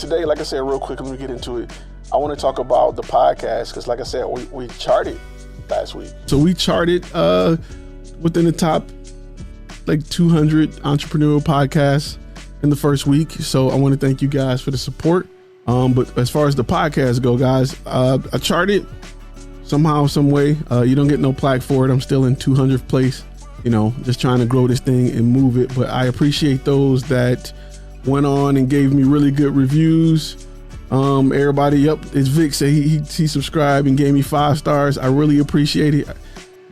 today, like I said, real quick, let me get into it. I want to talk about the podcast because, like I said, we charted last week. So we charted within the top like 200 entrepreneurial podcasts in the first week. So I want to thank you guys for the support. But as far as the podcast go, guys, I charted somehow, some way. You don't get no plaque for it. I'm still in 200th place, just trying to grow this thing and move it. But I appreciate those that went on and gave me really good reviews. Everybody, as Vic said, he subscribed and gave me 5 stars. I really appreciate it.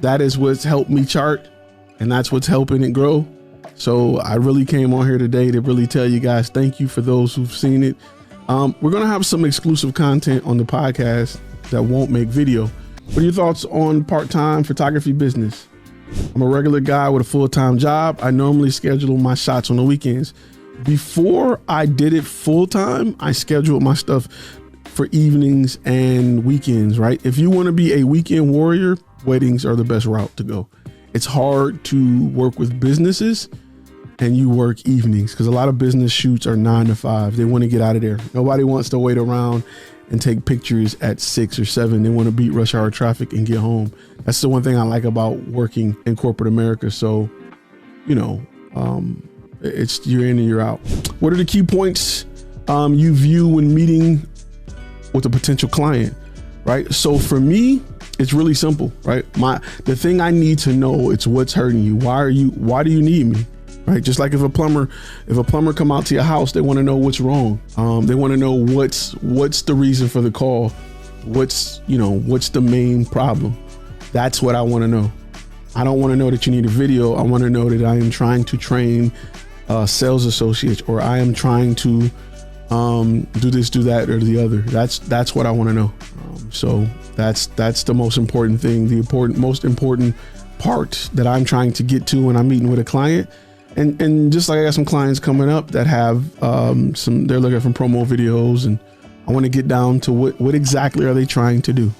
That is what's helped me chart, and that's what's helping it grow. So I really came on here today to really tell you guys thank you for those who've seen it. We're gonna have some exclusive content on the podcast that won't make video. What are your thoughts on part-time photography business? I'm a regular guy with a full-time job. I normally schedule my shots on the weekends. Before I did it full-time, I scheduled my stuff for evenings and weekends, right? If you want to be a weekend warrior, weddings are the best route to go. It's hard to work with businesses and you work evenings because a lot of business shoots are 9 to 5. They want to get out of there. Nobody wants to wait around and take pictures at 6 or 7. They want to beat rush hour traffic and get home. That's the one thing I like about working in corporate America. So, it's you're in and you're out. What are the key points you view when meeting with a potential client, right? So for me, it's really simple, right? The thing I need to know, it's what's hurting you. Why do you need me? Right? Just like if a plumber come out to your house, they want to know what's wrong. They want to know what's the reason for the call. What's the main problem? That's what I want to know. I don't want to know that you need a video. I want to know that I am trying to train sales associates, or I am trying to do this, do that, or the other. That's what I want to know. So that's the most important thing, most important part that I'm trying to get to when I'm meeting with a client. And just like I got some clients coming up that have they're looking for promo videos, and I want to get down to what exactly are they trying to do?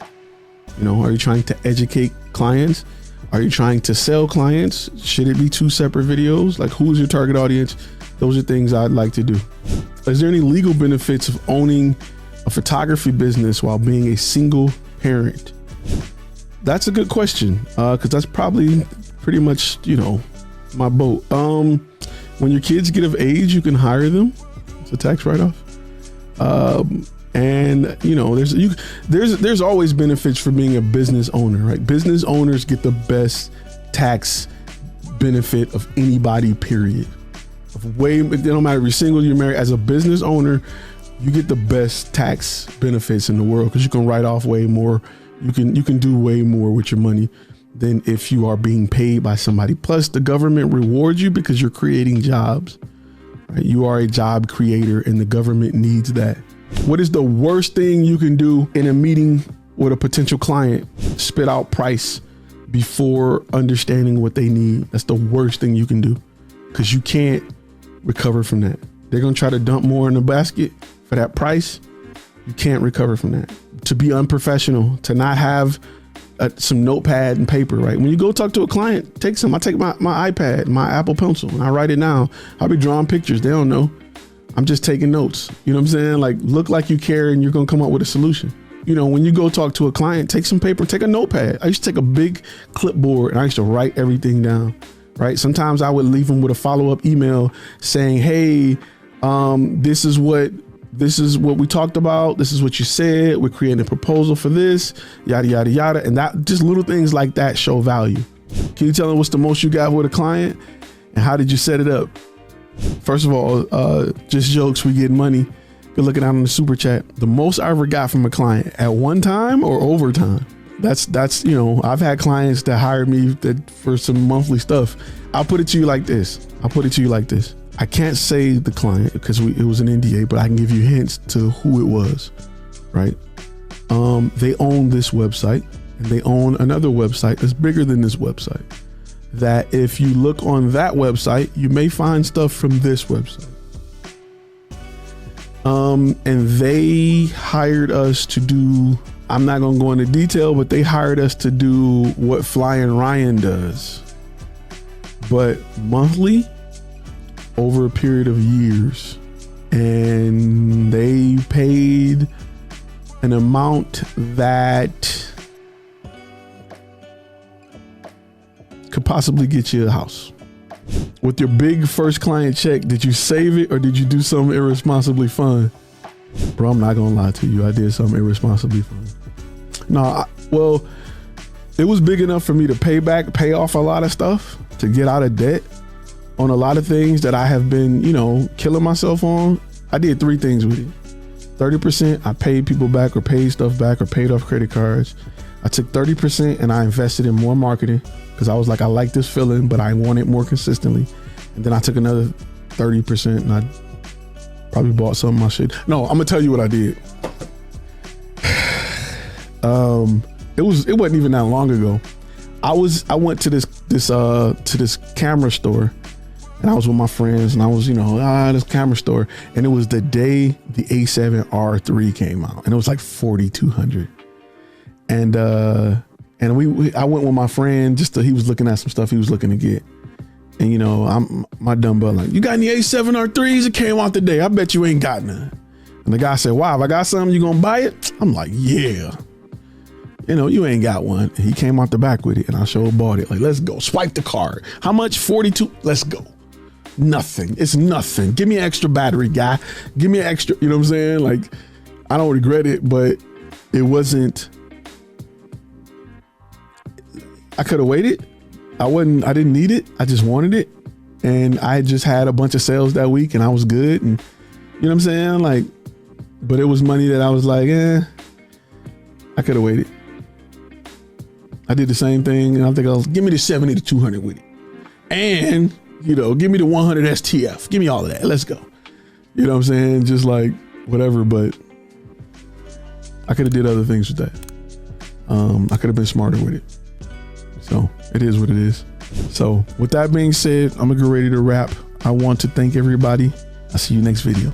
Are you trying to educate clients? Are you trying to sell clients? Should it be 2 separate videos? Like, who's your target audience? Those are things I'd like to do. Is there any legal benefits of owning a photography business while being a single parent? That's a good question, because that's probably pretty much, my boat. When your kids get of age, you can hire them. It's a tax write-off. And there's always benefits for being a business owner, right? Business owners get the best tax benefit of anybody, period. It don't matter if you're single, you're married. As a business owner, you get the best tax benefits in the world because you can write off way more. You can do way more with your money than if you are being paid by somebody. Plus, the government rewards you because you're creating jobs. Right? You are a job creator, and the government needs that. What is the worst thing you can do in a meeting with a potential client? Spit out price before understanding what they need. That's the worst thing you can do because you can't recover from that. They're going to try to dump more in the basket for that price. You can't recover from that. To be unprofessional, to not have some notepad and paper, right? When you go talk to a client, I take my iPad, my Apple Pencil, and I write it down. I'll be drawing pictures. They don't know. I'm just taking notes. You know what I'm saying? Like, look like you care and you're going to come up with a solution. When you go talk to a client, take some paper, take a notepad. I used to take a big clipboard and I used to write everything down, right? Sometimes I would leave them with a follow-up email saying, hey, this is what we talked about. This is what you said. We're creating a proposal for this, yada, yada, yada. And that just little things like that show value. Can you tell them what's the most you got with a client and how did you set it up? First of all, just jokes, we get money. Good looking out on the super chat. The most I ever got from a client at one time or overtime. That's I've had clients that hired me for some monthly stuff. I'll put it to you like this. I can't say the client because it was an NDA, but I can give you hints to who it was, right? They own this website and they own another website that's bigger than this website. That if you look on that website, you may find stuff from this website. And they hired us to do, I'm not going to go into detail, but they hired us to do what Flying Ryan does, but monthly over a period of years. and they paid an amount that could possibly get you a house. With your big first client check, did you save it or did you do something irresponsibly fun? Bro, I'm not gonna lie to you. I did something irresponsibly fun. No, well, it was big enough for me to pay off a lot of stuff, to get out of debt on a lot of things that I have been, killing myself on. I did 3 things with it. 30%, I paid people back or paid stuff back or paid off credit cards. I took 30% and I invested in more marketing because I was like, I like this feeling, but I want it more consistently. And then I took another 30% and I probably bought some of my shit. No, I'm gonna tell you what I did. It wasn't even that long ago. I went to this camera store, and I was with my friends, and I was, this camera store, and it was the day the A7R3 came out, and it was like $4,200. And I went with my friend he was looking at some stuff he was looking to get. And I'm my dumb butt like, you got any A7R3s? It came out today. I bet you ain't got none. And the guy said, wow, if I got something, you gonna buy it? I'm like, yeah. You ain't got one. And he came out the back with it, and I bought it. Like, let's go. Swipe the card. How much? 42. Let's go. Nothing. It's nothing. Give me an extra battery, guy. Give me an extra. You know what I'm saying? Like, I don't regret it, but it wasn't. I could have waited. I didn't need it. I just wanted it. And I just had a bunch of sales that week and I was good. And you know what I'm saying? Like, but it was money that I was like, I could have waited. I did the same thing. And I think give me the 70 to 200 with it. And, give me the 100 STF. Give me all of that. Let's go. You know what I'm saying? Just like whatever, but I could have did other things with that. I could have been smarter with it. So it is what it is. So with that being said, I'm gonna get ready to wrap. I want to thank everybody. I'll see you next video.